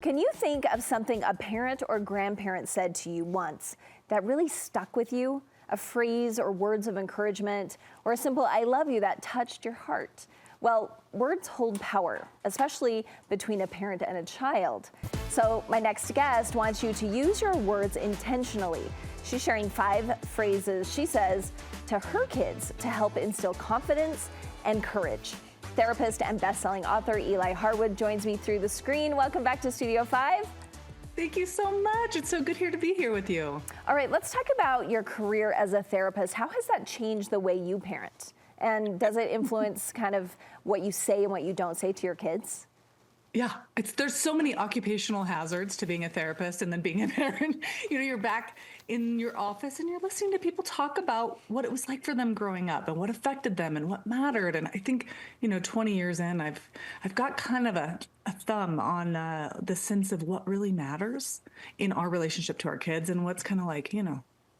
Can you think of something a parent or grandparent said to you once that really stuck with you? A phrase or words of encouragement, or a simple "I love you" that touched your heart? Well, words hold power, especially between a parent and a child. So my next guest wants you to use your words intentionally. She's sharing 5 phrases she says to her kids to help instill confidence and courage. Therapist and best-selling author Eli Harwood joins me through the screen. Welcome back to Studio 5. Thank you so much. It's so good to be here with you. All right, let's talk about your career as a therapist. How has that changed the way you parent? And does it influence kind of what you say and what you don't say to your kids? Yeah, there's so many occupational hazards to being a therapist and then being a parent. You're back in your office and you're listening to people talk about what it was like for them growing up and what affected them and what mattered. And I think, 20 years in, I've got kind of a thumb on the sense of what really matters in our relationship to our kids and what's kind of like,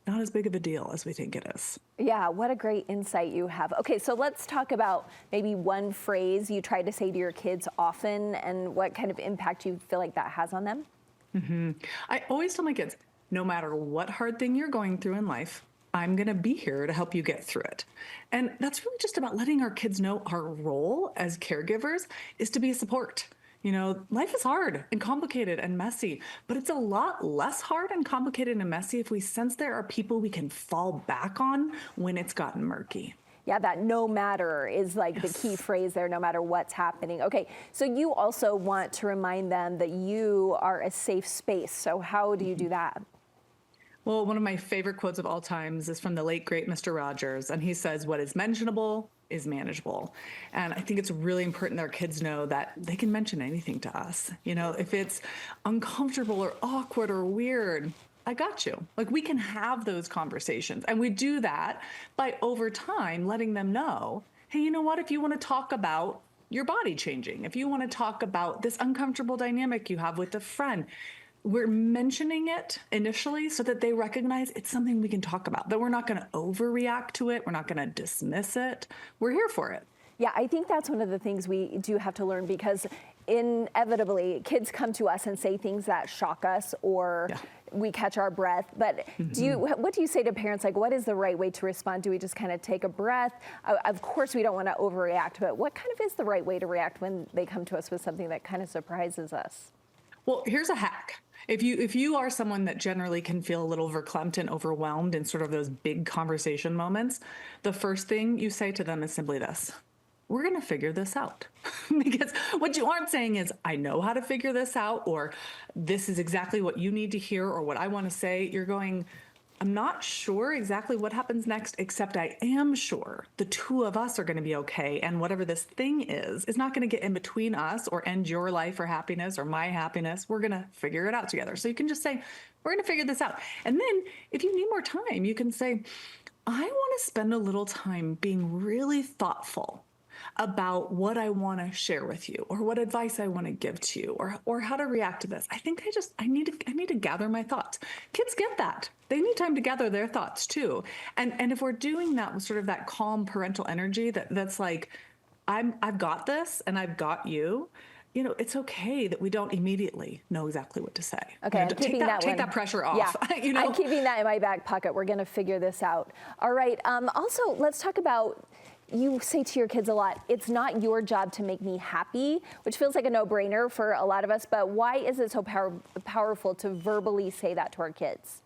not as big of a deal as we think it is. Yeah, what a great insight you have. Okay, so let's talk about maybe one phrase you try to say to your kids often and what kind of impact you feel like that has on them. I always tell my kids, no matter what hard thing you're going through in life, I'm going to be here to help you get through it. And that's really just about letting our kids know our role as caregivers is to be a support. Life is hard and complicated and messy, but it's a lot less hard and complicated and messy if we sense there are people we can fall back on when it's gotten murky. Yeah, that no matter is like the key phrase there, no matter what's happening. Okay, so you also want to remind them that you are a safe space. So how do you do that? Well, one of my favorite quotes of all times is from the late, great Mr. Rogers. And he says, what is mentionable is manageable. And I think it's really important that our kids know that they can mention anything to us. If it's uncomfortable or awkward or weird, I got you. Like, we can have those conversations. And we do that by over time letting them know, hey, you know what? If you want to talk about your body changing, if you want to talk about this uncomfortable dynamic you have with a friend, we're mentioning it initially so that they recognize it's something we can talk about, that we're not going to overreact to it. We're not going to dismiss it. We're here for it. Yeah, I think that's one of the things we do have to learn, because inevitably kids come to us and say things that shock us, or we catch our breath. But what do you say to parents? Like, what is the right way to respond? Do we just kind of take a breath? Of course, we don't want to overreact, but what kind of is the right way to react when they come to us with something that kind of surprises us? Well, here's a hack. If you are someone that generally can feel a little verklempt and overwhelmed in sort of those big conversation moments, the first thing you say to them is simply this: we're going to figure this out. Because what you aren't saying is, I know how to figure this out, or this is exactly what you need to hear, or what I want to say. You're going, I'm not sure exactly what happens next, except I am sure the two of us are going to be okay. And whatever this thing is not going to get in between us or end your life or happiness or my happiness. We're going to figure it out together. So you can just say, we're going to figure this out. And then if you need more time, you can say, I want to spend a little time being really thoughtful about what I want to share with you, or what advice I want to give to you, or how to react to this. I think I need to gather my thoughts. Kids get that. They need time to gather their thoughts too. And if we're doing that with sort of that calm parental energy that's like, I've got this and I've got you, it's okay that we don't immediately know exactly what to say. Okay, I'm keeping that take that pressure off. Yeah, I'm keeping that in my back pocket. We're going to figure this out. All right. Also, let's talk about, you say to your kids a lot, it's not your job to make me happy, which feels like a no-brainer for a lot of us. But why is it so powerful to verbally say that to our kids?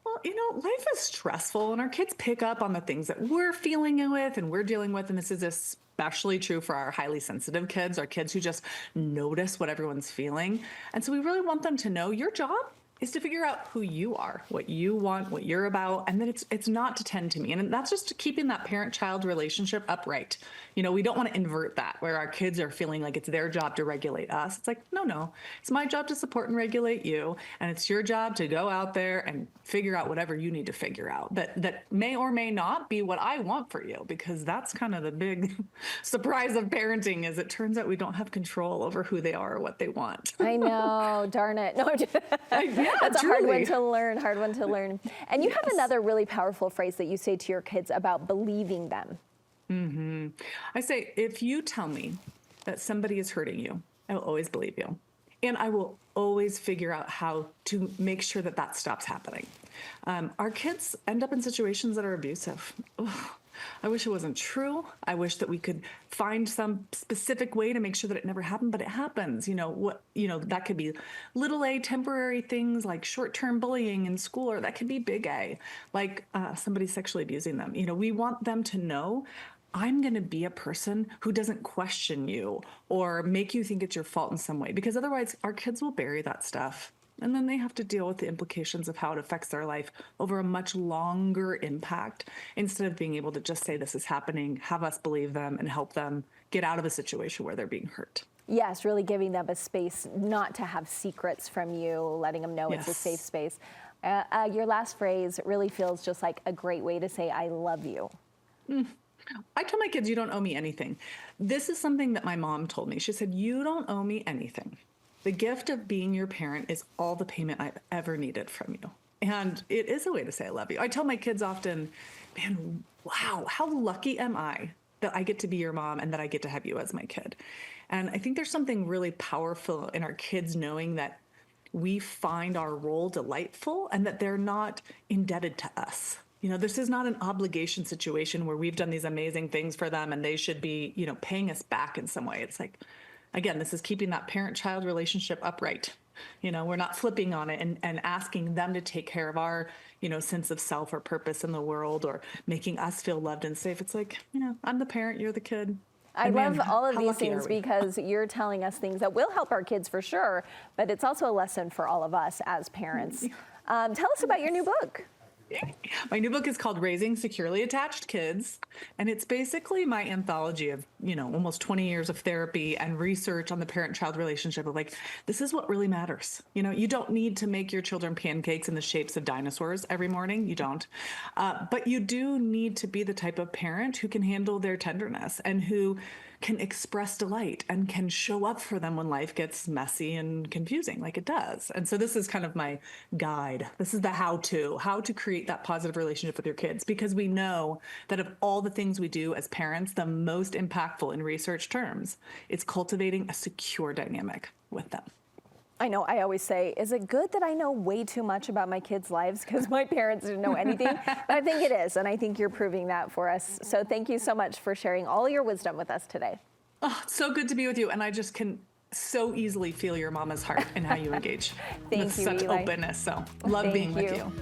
Well, life is stressful, and our kids pick up on the things that we're feeling with and we're dealing with. And this is especially true for our highly sensitive kids, our kids who just notice what everyone's feeling. And so we really want them to know your job is to figure out who you are, what you want, what you're about, and then it's not to tend to me. And that's just keeping that parent-child relationship upright. We don't want to invert that, where our kids are feeling like it's their job to regulate us. It's like, no, it's my job to support and regulate you, and it's your job to go out there and figure out whatever you need to figure out. That may or may not be what I want for you, because that's kind of the big surprise of parenting, is it turns out we don't have control over who they are or what they want. I know, darn it. No, yeah, that's truly. hard one to learn. And you have another really powerful phrase that you say to your kids about believing them. I say, if you tell me that somebody is hurting you, I will always believe you. And I will always figure out how to make sure that that stops happening. Our kids end up in situations that are abusive. Ugh. I wish it wasn't true. I wish that we could find some specific way to make sure that it never happened, but it happens. That could be little a temporary things like short-term bullying in school, or that could be big A, like somebody sexually abusing them. We want them to know, I'm going to be a person who doesn't question you or make you think it's your fault in some way, because otherwise our kids will bury that stuff. And then they have to deal with the implications of how it affects their life over a much longer impact, instead of being able to just say this is happening, have us believe them, and help them get out of a situation where they're being hurt. Yes, really giving them a space not to have secrets from you, letting them know it's a safe space. Your last phrase really feels just like a great way to say, I love you. I tell my kids, you don't owe me anything. This is something that my mom told me. She said, you don't owe me anything. The gift of being your parent is all the payment I've ever needed from you. And it is a way to say I love you. I tell my kids often, man, wow, how lucky am I that I get to be your mom and that I get to have you as my kid. And I think there's something really powerful in our kids knowing that we find our role delightful and that they're not indebted to us. This is not an obligation situation where we've done these amazing things for them and they should be, paying us back in some way. It's like, again, this is keeping that parent-child relationship upright. We're not flipping on it and asking them to take care of our, sense of self or purpose in the world, or making us feel loved and safe. It's like, I'm the parent, you're the kid. I love all of these things because you're telling us things that will help our kids for sure, but it's also a lesson for all of us as parents. Tell us about your new book. My new book is called Raising Securely Attached Kids, and it's basically my anthology of, almost 20 years of therapy and research on the parent-child relationship of like, this is what really matters. You don't need to make your children pancakes in the shapes of dinosaurs every morning. You don't. But you do need to be the type of parent who can handle their tenderness and who can express delight and can show up for them when life gets messy and confusing like it does. And so this is kind of my guide. This is the how to create that positive relationship with your kids, because we know that of all the things we do as parents, the most impactful in research terms, it's cultivating a secure dynamic with them. I know, I always say, is it good that I know way too much about my kids' lives because my parents didn't know anything? But I think it is, and I think you're proving that for us. So thank you so much for sharing all your wisdom with us today. Oh, so good to be with you, and I just can so easily feel your mama's heart and how you engage. Thank with you, such Eli. openness. So love being with you.